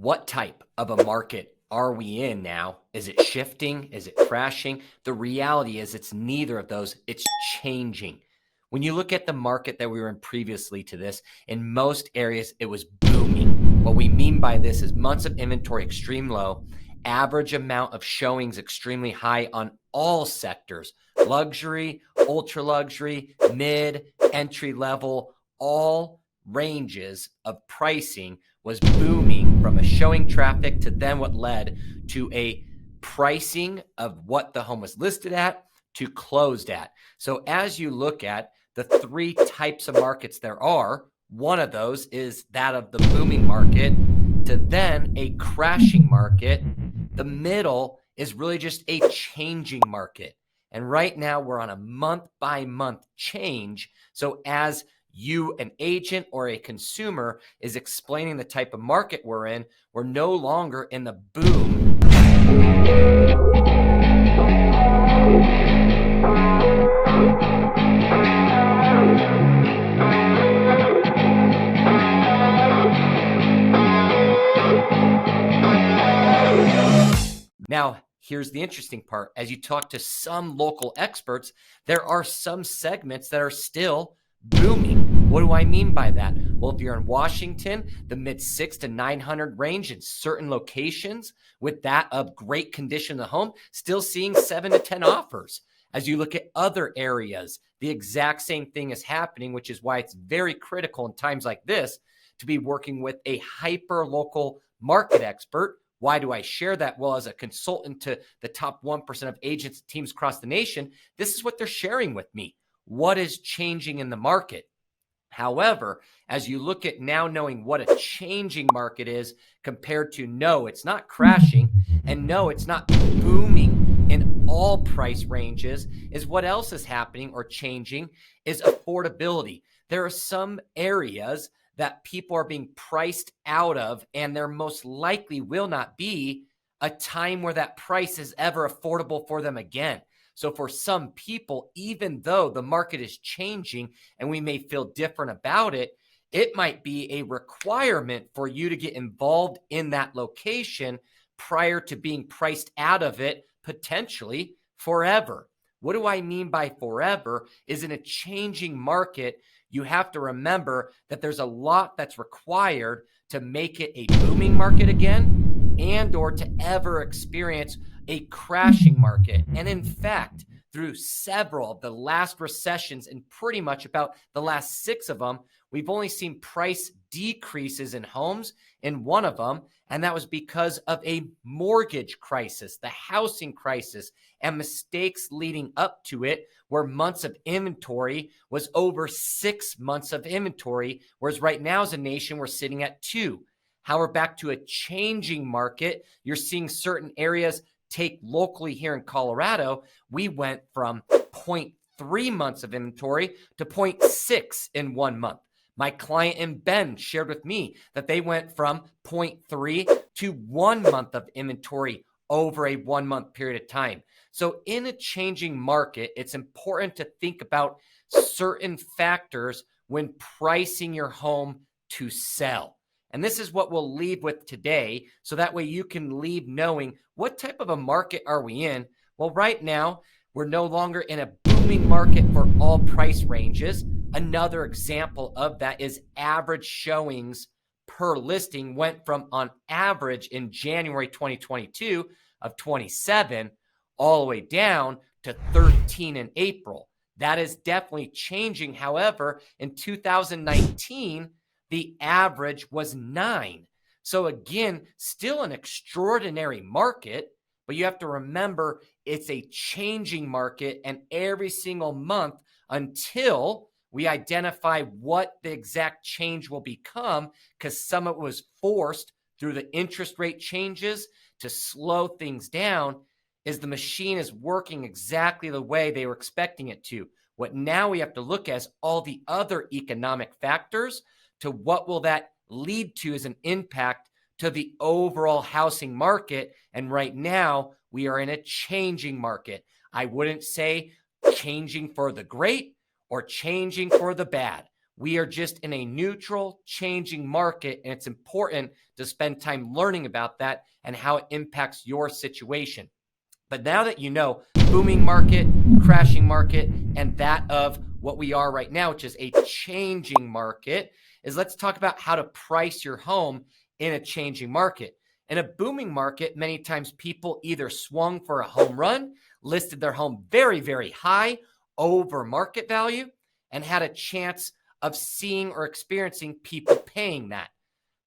What type of a market are we in now? Is it shifting? Is it crashing? The reality is it's neither of those. It's changing. When you look at the market that we were in previously to this, in most areas, it was booming. What we mean by this is months of inventory extreme low, average amount of showings extremely high on all sectors, luxury, ultra luxury, mid, entry level, all ranges of pricing was booming from a showing traffic to then what led to a pricing of what the home was listed at to closed at. So as you look at the three types of markets there are, one of those is that of the booming market to then a crashing market. The middle is really just a changing market. And right now we're on a month by month change. So as you, an agent or a consumer, is explaining the type of market we're in, we're no longer in the boom. Now, here's the interesting part. As you talk to some local experts, there are some segments that are still booming. What do I mean by that? Well, if you're in Washington, the mid 600 to 900 range in certain locations with that of great condition of the home, still seeing 7 to 10 offers. As you look at other areas, the exact same thing is happening, which is why it's very critical in times like this to be working with a hyper local market expert. Why do I share that? Well, as a consultant to the top 1% of agents and teams across the nation, this is what they're sharing with me. What is changing in the market? However, as you look at now knowing what a changing market is compared to no, it's not crashing, and no, it's not booming in all price ranges, is what else is happening or changing is affordability. There are some areas that people are being priced out of, and there most likely will not be a time where that price is ever affordable for them again. So for some people, even though the market is changing and we may feel different about it, it might be a requirement for you to get involved in that location prior to being priced out of it potentially forever. What do I mean by forever? Is in a changing market, you have to remember that there's a lot that's required to make it a booming market again and or to ever experience a crashing market. And in fact, through several of the last recessions and pretty much about the last 6 of them, we've only seen price decreases in homes in one of them, and that was because of a mortgage crisis, the housing crisis, and mistakes leading up to it, where months of inventory was over 6 months of inventory, whereas right now as a nation, we're sitting at 2. However, back to a changing market, you're seeing certain areas. Take locally here in Colorado, we went from 0.3 months of inventory to 0.6 in 1 month. My client in Bend shared with me that they went from 0.3 to 1 month of inventory over a 1 month period of time. So in a changing market, it's important to think about certain factors when pricing your home to sell. And this is what we'll leave with today. So that way you can leave knowing what type of a market are we in? Well, right now, we're no longer in a booming market for all price ranges. Another example of that is average showings per listing went from on average in January 2022 of 27 all the way down to 13 in April. That is definitely changing. However, in 2019, the average was 9. So again, still an extraordinary market, but you have to remember it's a changing market, and every single month until we identify what the exact change will become, because some of it was forced through the interest rate changes to slow things down, is the machine is working exactly the way they were expecting it to. What now we have to look at is all the other economic factors to what will that lead to as an impact to the overall housing market. And right now we are in a changing market. I wouldn't say changing for the great or changing for the bad. We are just in a neutral, changing market, and it's important to spend time learning about that and how it impacts your situation. But now that you know booming market, crashing market, and that of what we are right now, which is a changing market, let's talk about how to price your home in a changing market. In a booming market, many times people either swung for a home run, listed their home very, very high over market value, and had a chance of seeing or experiencing people paying that.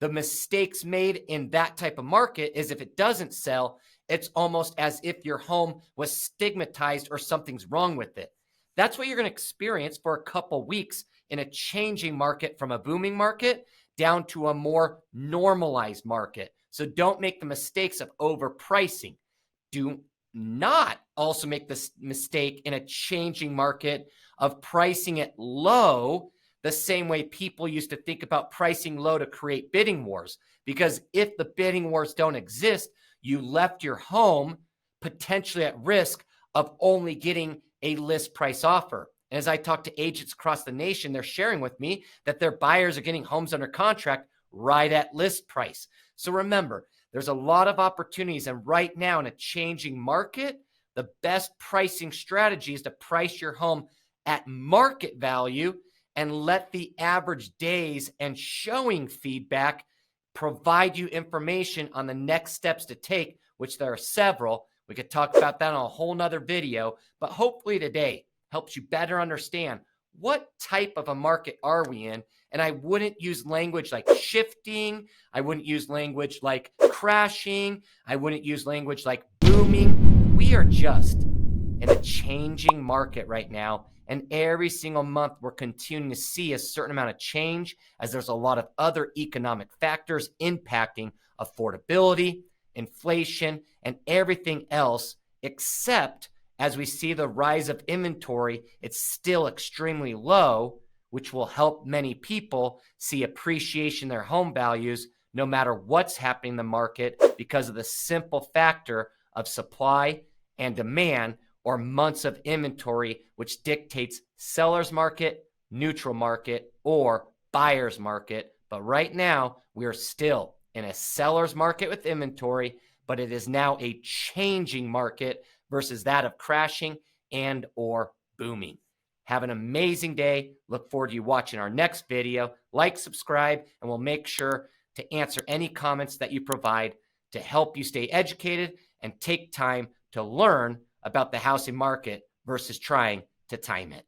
The mistakes made in that type of market is if it doesn't sell, it's almost as if your home was stigmatized or something's wrong with it. That's what you're going to experience for a couple weeks in a changing market, from a booming market down to a more normalized market. So don't make the mistakes of overpricing. Do not also make this mistake in a changing market of pricing it low, the same way people used to think about pricing low to create bidding wars. Because if the bidding wars don't exist, you left your home potentially at risk of only getting a list price offer. And as I talk to agents across the nation, they're sharing with me that their buyers are getting homes under contract right at list price. So remember, there's a lot of opportunities. And right now in a changing market, the best pricing strategy is to price your home at market value and let the average days and showing feedback provide you information on the next steps to take, which there are several. We could talk about that on a whole nother video, but hopefully today helps you better understand what type of a market are we in. And I wouldn't use language like shifting. I wouldn't use language like crashing. I wouldn't use language like booming. We are just in a changing market right now. And every single month, we're continuing to see a certain amount of change, as there's a lot of other economic factors impacting affordability, inflation, and everything else, except as we see the rise of inventory, it's still extremely low, which will help many people see appreciation in their home values no matter what's happening in the market, because of the simple factor of supply and demand, or months of inventory, which dictates seller's market, neutral market, or buyer's market. But right now, we are still in a seller's market with inventory, but it is now a changing market versus that of crashing and or booming. Have an amazing day. Look forward to you watching our next video. Like, subscribe, and we'll make sure to answer any comments that you provide to help you stay educated and take time to learn about the housing market versus trying to time it.